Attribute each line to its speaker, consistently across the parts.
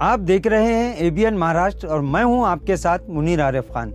Speaker 1: आप देख रहे हैं ABN महाराष्ट्र और मैं हूं आपके साथ मुनीर आरिफ खान।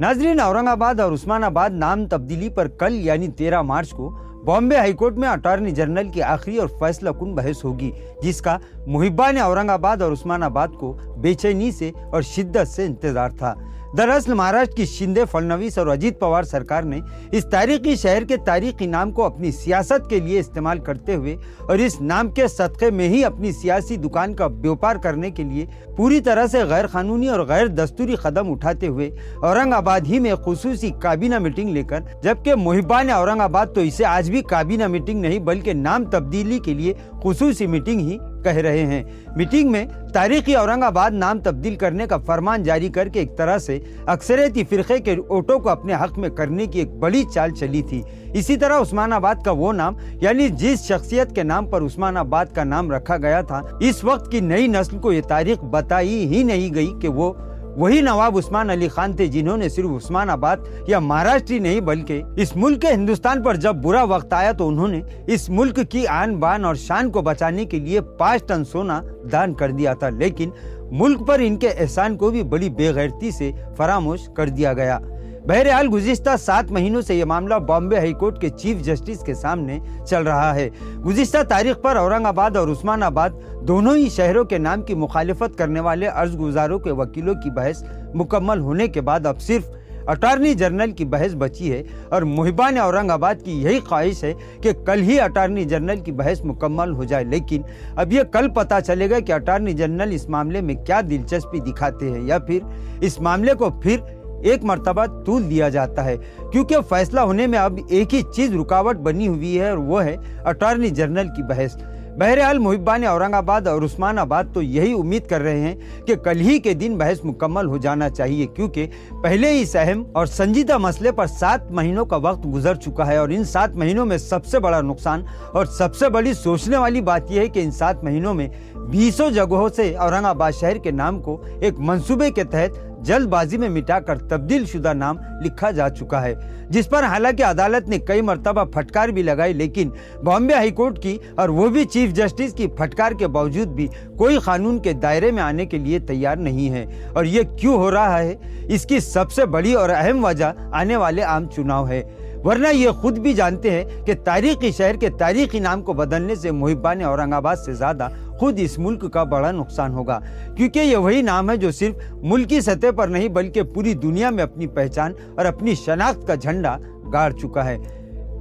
Speaker 1: नाजरीन, औरंगाबाद और उस्मानाबाद नाम तब्दीली पर कल यानी 13 मार्च को बॉम्बे हाईकोर्ट में अटॉर्नी जनरल की आखिरी और फैसला कुन बहस होगी, जिसका मुहिब्बान औरंगाबाद और उस्मानाबाद को बेचैनी से और शिद्दत से इंतजार था। दरअसल महाराष्ट्र की शिंदे, फडणवीस और अजीत पवार सरकार ने इस तारीखी शहर के तारीखी नाम को अपनी सियासत के लिए इस्तेमाल करते हुए और इस नाम के सदक़े में ही अपनी सियासी दुकान का व्यापार करने के लिए पूरी तरह से गैर कानूनी और गैर दस्तूरी कदम उठाते हुए औरंगाबाद ही में खुसूसी काबीना मीटिंग लेकर, जबकि मुहिब्बान औरंगाबाद तो इसे आज भी काबीना मीटिंग नहीं बल्कि नाम तब्दीली के लिए खुसूसी मीटिंग ही कह रहे हैं। मीटिंग में तारीखी औरंगाबाद नाम तब्दील करने का फरमान जारी करके एक तरह से अक्सरियती फिरके के वोटों को अपने हक में करने की एक बड़ी चाल चली थी। इसी तरह उस्मानाबाद का वो नाम, यानी जिस शख्सियत के नाम पर उस्मानाबाद का नाम रखा गया था, इस वक्त की नई नस्ल को ये तारीख बताई ही नहीं गई कि वो वही नवाब उस्मान अली खान थे जिन्होंने सिर्फ उस्मानाबाद या महाराष्ट्र ही नहीं बल्कि इस मुल्क के हिंदुस्तान पर जब बुरा वक्त आया तो उन्होंने इस मुल्क की आन बान और शान को बचाने के लिए 5 टन सोना दान कर दिया था। लेकिन मुल्क पर इनके एहसान को भी बड़ी बेगैरती से फरामोश कर दिया गया। बहरहाल गुज़िश्ता 7 महीनों से यह मामला बॉम्बे हाईकोर्ट के चीफ जस्टिस के सामने चल रहा है। गुज़िश्ता तारीख पर औरंगाबाद और उस्मानाबाद दोनों ही शहरों के नाम की मुखालिफत करने वाले अर्ज गुजारों के वकीलों की बहस मुकम्मल होने के बाद अब सिर्फ अटॉर्नी जनरल की बहस बची है और मुहिब्बान औरंगाबाद की यही ख्वाहिश है कि कल ही अटॉर्नी जनरल की बहस मुकम्मल हो जाए। लेकिन अब ये कल पता चलेगा कि अटॉर्नी जनरल इस मामले में क्या दिलचस्पी दिखाते हैं या फिर इस मामले को फिर एक मर्तबा तूल दिया जाता है, क्योंकि फैसला होने में अब एक ही चीज रुकावट बनी हुई है और वो है अटॉर्नी जनरल की बहस। बहरहाल मुहिब्बान औरंगाबाद और उस्मानाबाद तो यही उम्मीद कर रहे हैं कि कल ही के दिन बहस मुकम्मल हो जाना चाहिए, क्योंकि पहले ही इस अहम और संजीदा मसले पर 7 महीनों का वक्त गुजर चुका है और इन 7 महीनों में सबसे बड़ा नुकसान और सबसे बड़ी सोचने वाली बात यह है कि इन 7 महीनों में 20 जगहों से औरंगाबाद शहर के नाम को एक मंसूबे के तहत जल्दबाजी में मिटाकर तब्दील शुदा नाम लिखा जा चुका है, जिस पर हालांकि अदालत ने कई मर्तबा फटकार भी लगाई, लेकिन बॉम्बे हाईकोर्ट की और वो भी चीफ जस्टिस की फटकार के बावजूद भी कोई कानून के दायरे में आने के लिए तैयार नहीं है। और ये क्यों हो रहा है, इसकी सबसे बड़ी और अहम वजह आने वाले आम चुनाव है। वरना ये खुद भी जानते हैं कि तारीखी शहर के तारीखी नाम को बदलने से मुहिब्बान औरंगाबाद से ज्यादा खुद इस मुल्क का बड़ा नुकसान होगा, क्योंकि ये वही नाम है जो सिर्फ मुल्की सतह पर नहीं बल्कि पूरी दुनिया में अपनी पहचान और अपनी शनाख्त का झंडा गाड़ चुका है।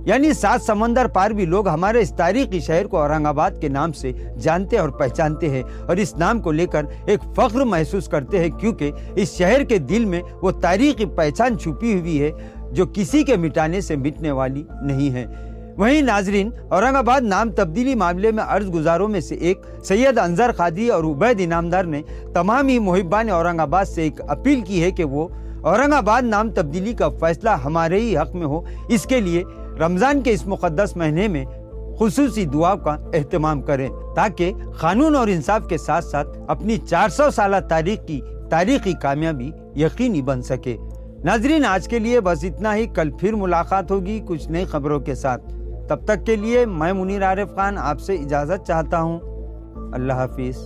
Speaker 1: यानी 7 समंदर पार भी लोग हमारे इस तारीखी शहर को औरंगाबाद के नाम से जानते और पहचानते हैं और इस नाम को लेकर एक फख्र महसूस करते हैं, क्योंकि इस शहर के दिल में वो तारीखी पहचान छुपी हुई है जो किसी के मिटाने से मिटने वाली नहीं है। वहीं नाजरीन, औरंगाबाद नाम तब्दीली मामले में अर्ज गुजारों में से एक सैयद अंजर कादरी और उबैद इनामदार ने तमाम ही मुहिब्बान औरंगाबाद से एक अपील की है कि वो औरंगाबाद नाम तब्दीली का फैसला हमारे ही हक में हो। इसके लिए रमजान के इस मुक़द्दस महीने में खुसूसी दुआ का एहतमाम करें, ताकि कानून और इंसाफ के साथ साथ अपनी 400 साल तारीख की तारीखी कामयाबी यकीनी बन सके। नाजरीन, आज के लिए बस इतना ही। कल फिर मुलाकात होगी कुछ नई खबरों के साथ। तब तक के लिए मैं मुनीर आरिफ खान आपसे इजाज़त चाहता हूँ। अल्लाह हाफिज़।